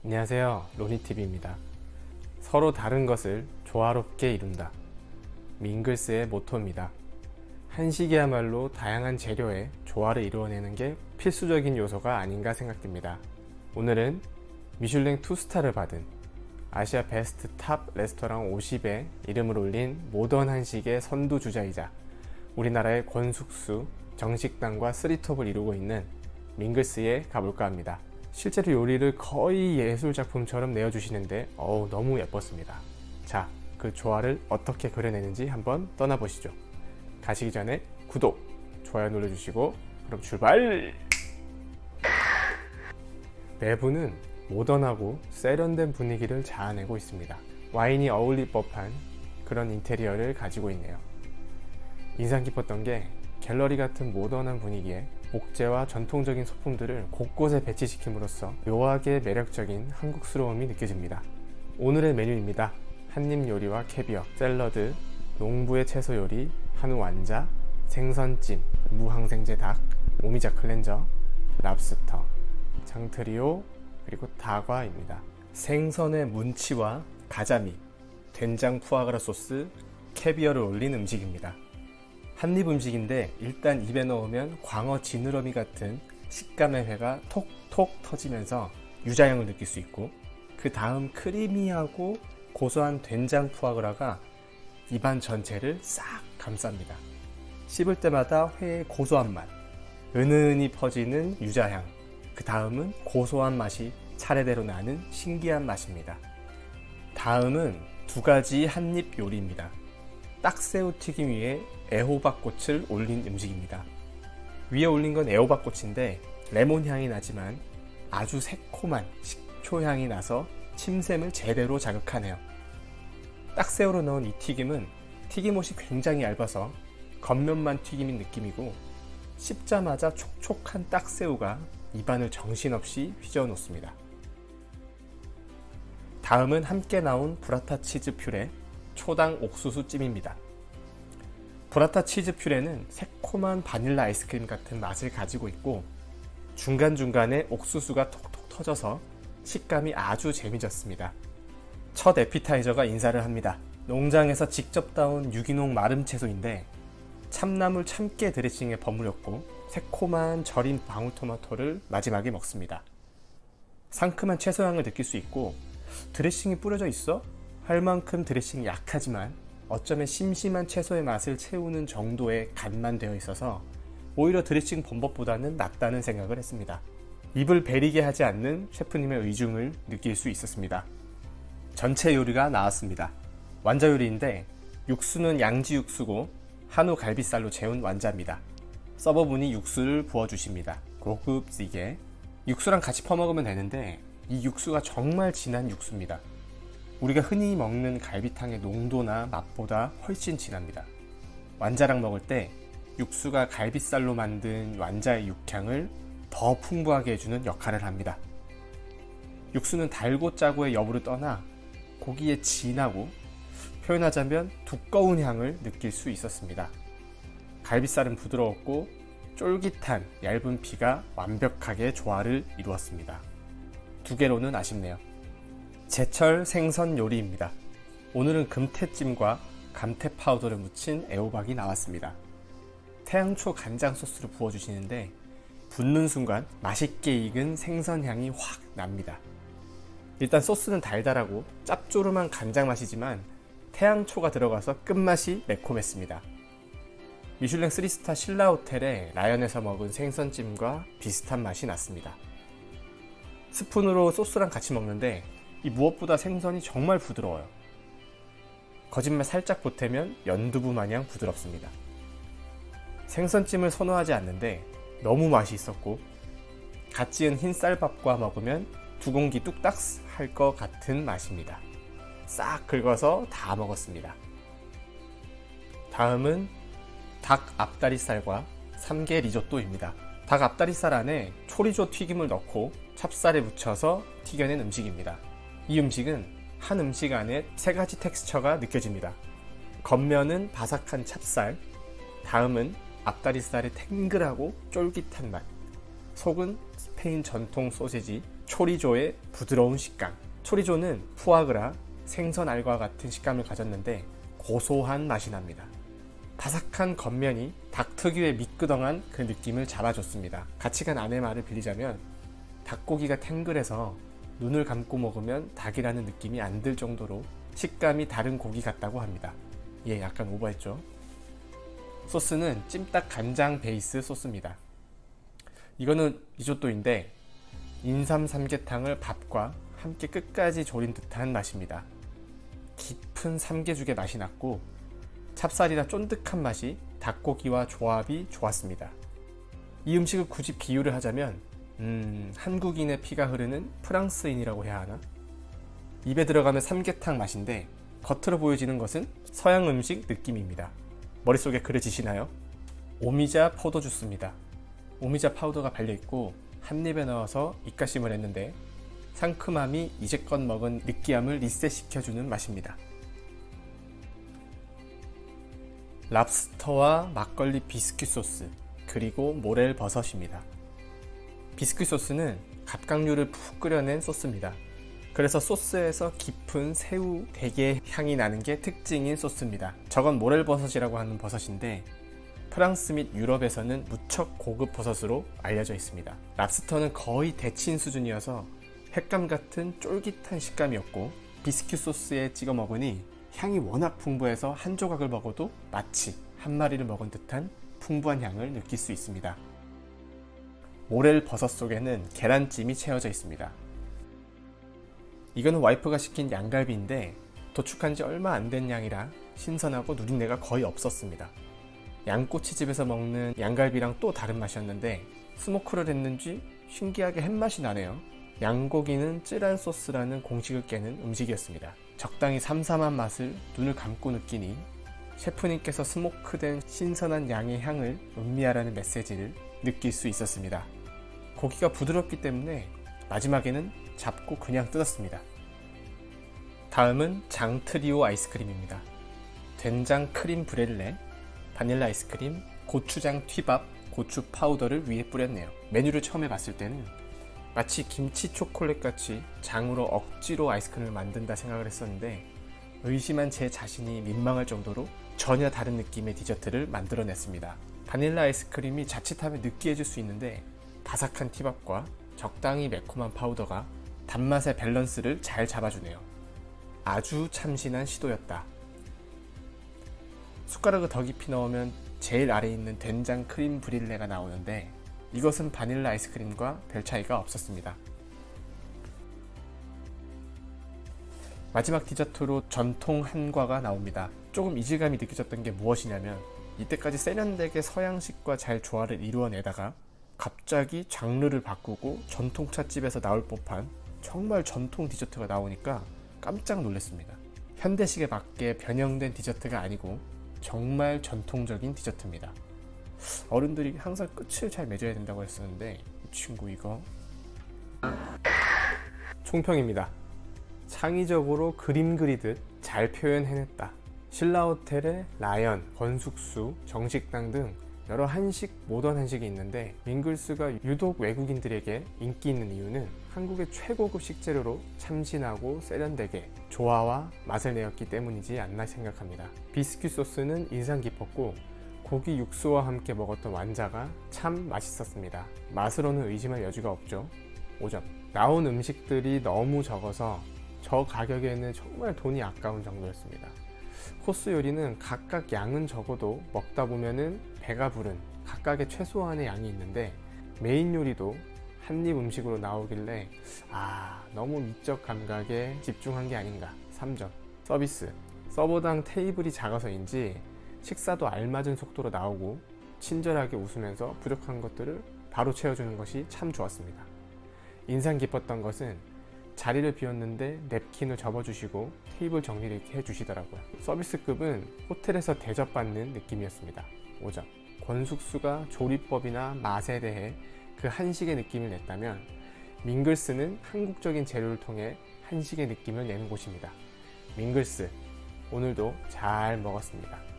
안녕하세요, 로니TV입니다. 서로 다른 것을 조화롭게 이룬다. 밍글스의 모토입니다. 한식이야말로 다양한 재료의 조화를 이루어내는 게 필수적인 요소가 아닌가 생각됩니다. 오늘은 미슐랭 2스타를 받은 아시아 베스트 탑 레스토랑 50에 이름을 올린 모던 한식의 선두주자이자 우리나라의 권숙수, 정식당과 쓰리톱을 이루고 있는 밍글스에 가볼까 합니다. 실제로 요리를 거의 예술작품처럼 내어주시는데 너무 예뻤습니다. 자, 그 조화를 어떻게 그려내는지 한번 떠나보시죠. 가시기 전에 구독, 좋아요 눌러주시고 그럼 출발! 내부는 모던하고 세련된 분위기를 자아내고 있습니다. 와인이 어울릴 법한 그런 인테리어를 가지고 있네요. 인상 깊었던 게 갤러리 같은 모던한 분위기에 목재와 전통적인 소품들을 곳곳에 배치시킴으로써 묘하게 매력적인 한국스러움이 느껴집니다. 오늘의 메뉴입니다. 한입 요리와 캐비어, 샐러드, 농부의 채소 요리, 한우 완자, 생선찜, 무항생제 닭, 오미자 클렌저, 랍스터, 장트리오, 그리고 다과입니다. 생선의 문치와 가자미, 된장 푸아그라 소스, 캐비어를 올린 음식입니다. 한입 음식인데 일단 입에 넣으면 광어 지느러미 같은 식감의 회가 톡톡 터지면서 유자향을 느낄 수 있고, 그 다음 크리미하고 고소한 된장 푸아그라가 입안 전체를 싹 감쌉니다. 씹을 때마다 회의 고소한 맛, 은은히 퍼지는 유자향, 그 다음은 고소한 맛이 차례대로 나는 신기한 맛입니다. 다음은 두 가지 한입 요리입니다. 딱새우 튀김 위에 애호박꽃을 올린 음식입니다. 위에 올린 건 애호박꽃인데 레몬 향이 나지만 아주 새콤한 식초 향이 나서 침샘을 제대로 자극하네요. 딱새우로 넣은 이 튀김은 튀김옷이 굉장히 얇아서 겉면만 튀김인 느낌이고, 씹자마자 촉촉한 딱새우가 입안을 정신없이 휘저어 놓습니다. 다음은 함께 나온 브라타 치즈 퓨레, 초당 옥수수 찜입니다. 브라타 치즈 퓨레는 새콤한 바닐라 아이스크림 같은 맛을 가지고 있고, 중간중간에 옥수수가 톡톡 터져서 식감이 아주 재미졌습니다. 첫 에피타이저가 인사를 합니다. 농장에서 직접 따온 유기농 마름 채소인데 참나물 참깨 드레싱에 버무렸고, 새콤한 절인 방울토마토를 마지막에 먹습니다. 상큼한 채소향을 느낄 수 있고, 드레싱이 뿌려져 있어? 할 만큼 드레싱이 약하지만 어쩌면 심심한 채소의 맛을 채우는 정도의 간만 되어 있어서 오히려 드레싱 범벅보다는 낫다는 생각을 했습니다. 입을 베리게 하지 않는 셰프님의 의중을 느낄 수 있었습니다. 전체 요리가 나왔습니다. 완자 요리인데 육수는 양지 육수고 한우 갈비살로 재운 완자입니다. 서버분이 육수를 부어주십니다. 고급지게 육수랑 같이 퍼먹으면 되는데 이 육수가 정말 진한 육수입니다. 우리가 흔히 먹는 갈비탕의 농도나 맛보다 훨씬 진합니다. 완자랑 먹을 때 육수가 갈비살로 만든 완자의 육향을 더 풍부하게 해주는 역할을 합니다. 육수는 달고 짜고의 여부를 떠나 고기의 진하고, 표현하자면 두꺼운 향을 느낄 수 있었습니다. 갈비살은 부드러웠고 쫄깃한 얇은 피가 완벽하게 조화를 이루었습니다. 두 개로는 아쉽네요. 제철 생선 요리입니다. 오늘은 금태찜과 감태 파우더를 묻힌 애호박이 나왔습니다. 태양초 간장 소스를 부어주시는데 붓는 순간 맛있게 익은 생선 향이 확 납니다. 일단 소스는 달달하고 짭조름한 간장 맛이지만 태양초가 들어가서 끝맛이 매콤했습니다. 미슐랭 3스타 신라 호텔의 라연에서 먹은 생선찜과 비슷한 맛이 났습니다. 스푼으로 소스랑 같이 먹는데 이 무엇보다 생선이 정말 부드러워요. 거짓말 살짝 보태면 연두부 마냥 부드럽습니다. 생선찜을 선호하지 않는데 너무 맛이 있었고, 갓 지은 흰 쌀밥과 먹으면 두 공기 뚝딱 할 것 같은 맛입니다. 싹 긁어서 다 먹었습니다. 다음은 닭 앞다리살과 삼계 리조또입니다. 닭 앞다리살 안에 초리조 튀김을 넣고 찹쌀에 묻혀서 튀겨낸 음식입니다. 이 음식은 한 음식 안에 세 가지 텍스처가 느껴집니다. 겉면은 바삭한 찹쌀, 다음은 앞다리살의 탱글하고 쫄깃한 맛, 속은 스페인 전통 소시지 초리조의 부드러운 식감. 초리조는 푸아그라, 생선알과 같은 식감을 가졌는데 고소한 맛이 납니다. 바삭한 겉면이 닭 특유의 미끄덩한 그 느낌을 잡아줬습니다. 같이 간 아내 말을 빌리자면 닭고기가 탱글해서 눈을 감고 먹으면 닭이라는 느낌이 안 들 정도로 식감이 다른 고기 같다고 합니다. 예, 약간 오버했죠. 소스는 찜닭 간장 베이스 소스입니다. 이거는 리조또인데 인삼 삼계탕을 밥과 함께 끝까지 졸인 듯한 맛입니다. 깊은 삼계죽의 맛이 났고 찹쌀이라 쫀득한 맛이 닭고기와 조합이 좋았습니다. 이 음식을 굳이 비유를 하자면 한국인의 피가 흐르는 프랑스인이라고 해야 하나? 입에 들어가면 삼계탕 맛인데 겉으로 보여지는 것은 서양 음식 느낌입니다. 머릿속에 그려지시나요? 오미자 포도주스입니다. 오미자 파우더가 발려있고 한 입에 넣어서 입가심을 했는데 상큼함이 이제껏 먹은 느끼함을 리셋시켜주는 맛입니다. 랍스터와 막걸리 비스킷 소스, 그리고 모렐 버섯입니다. 비스킷 소스는 갑각류를 푹 끓여낸 소스입니다. 그래서 소스에서 깊은 새우 대게 향이 나는 게 특징인 소스입니다. 저건 모렐 버섯이라고 하는 버섯인데 프랑스 및 유럽에서는 무척 고급 버섯으로 알려져 있습니다. 랍스터는 거의 데친 수준이어서 횟감 같은 쫄깃한 식감이었고 비스킷 소스에 찍어 먹으니 향이 워낙 풍부해서 한 조각을 먹어도 마치 한 마리를 먹은 듯한 풍부한 향을 느낄 수 있습니다. 모렐 버섯 속에는 계란찜이 채워져 있습니다. 이거는 와이프가 시킨 양갈비인데 도축한 지 얼마 안 된 양이라 신선하고 누린내가 거의 없었습니다. 양꼬치집에서 먹는 양갈비랑 또 다른 맛이었는데 스모크를 했는지 신기하게 햇맛이 나네요. 양고기는 쯔란 소스라는 공식을 깨는 음식이었습니다. 적당히 삼삼한 맛을 눈을 감고 느끼니 셰프님께서 스모크된 신선한 양의 향을 음미하라는 메시지를 느낄 수 있었습니다. 고기가 부드럽기 때문에 마지막에는 잡고 그냥 뜯었습니다. 다음은 장트리오 아이스크림입니다. 된장 크림 브렐레, 바닐라 아이스크림, 고추장 튀밥, 고추 파우더를 위에 뿌렸네요. 메뉴를 처음에 봤을 때는 마치 김치 초콜릿 같이 장으로 억지로 아이스크림을 만든다 생각을 했었는데 의심한 제 자신이 민망할 정도로 전혀 다른 느낌의 디저트를 만들어냈습니다. 바닐라 아이스크림이 자칫하면 느끼해질 수 있는데 바삭한 티밥과 적당히 매콤한 파우더가 단맛의 밸런스를 잘 잡아주네요. 아주 참신한 시도였다. 숟가락을 더 깊이 넣으면 제일 아래에 있는 된장 크림 브릴레가 나오는데 이것은 바닐라 아이스크림과 별 차이가 없었습니다. 마지막 디저트로 전통 한과가 나옵니다. 조금 이질감이 느껴졌던 게 무엇이냐면 이때까지 세련되게 서양식과 잘 조화를 이루어내다가 갑자기 장르를 바꾸고 전통찻집에서 나올 법한 정말 전통 디저트가 나오니까 깜짝 놀랐습니다. 현대식에 맞게 변형된 디저트가 아니고 정말 전통적인 디저트입니다. 어른들이 항상 끝을 잘 맺어야 된다고 했었는데 이 친구 이거 총평입니다. 창의적으로 그림 그리듯 잘 표현해냈다. 신라호텔의 라연, 건숙수, 정식당 등 여러 한식, 모던 한식이 있는데 밍글스가 유독 외국인들에게 인기 있는 이유는 한국의 최고급 식재료로 참신하고 세련되게 조화와 맛을 내었기 때문이지 않나 생각합니다. 비스킷 소스는 인상 깊었고 고기 육수와 함께 먹었던 완자가 참 맛있었습니다. 맛으로는 의심할 여지가 없죠. 5점. 나온 음식들이 너무 적어서 저 가격에는 정말 돈이 아까운 정도였습니다. 코스 요리는 각각 양은 적어도 먹다 보면은 배가 부른 각각의 최소한의 양이 있는데 메인 요리도 한입 음식으로 나오길래 너무 미적 감각에 집중한 게 아닌가. 3점. 서비스. 서버당 테이블이 작아서인지 식사도 알맞은 속도로 나오고 친절하게 웃으면서 부족한 것들을 바로 채워주는 것이 참 좋았습니다. 인상 깊었던 것은 자리를 비웠는데 냅킨을 접어주시고 테이블 정리를 이렇게 해주시더라고요. 서비스급은 호텔에서 대접받는 느낌이었습니다. 5점. 권숙수가 조리법이나 맛에 대해 그 한식의 느낌을 냈다면 밍글스는 한국적인 재료를 통해 한식의 느낌을 내는 곳입니다. 밍글스, 오늘도 잘 먹었습니다.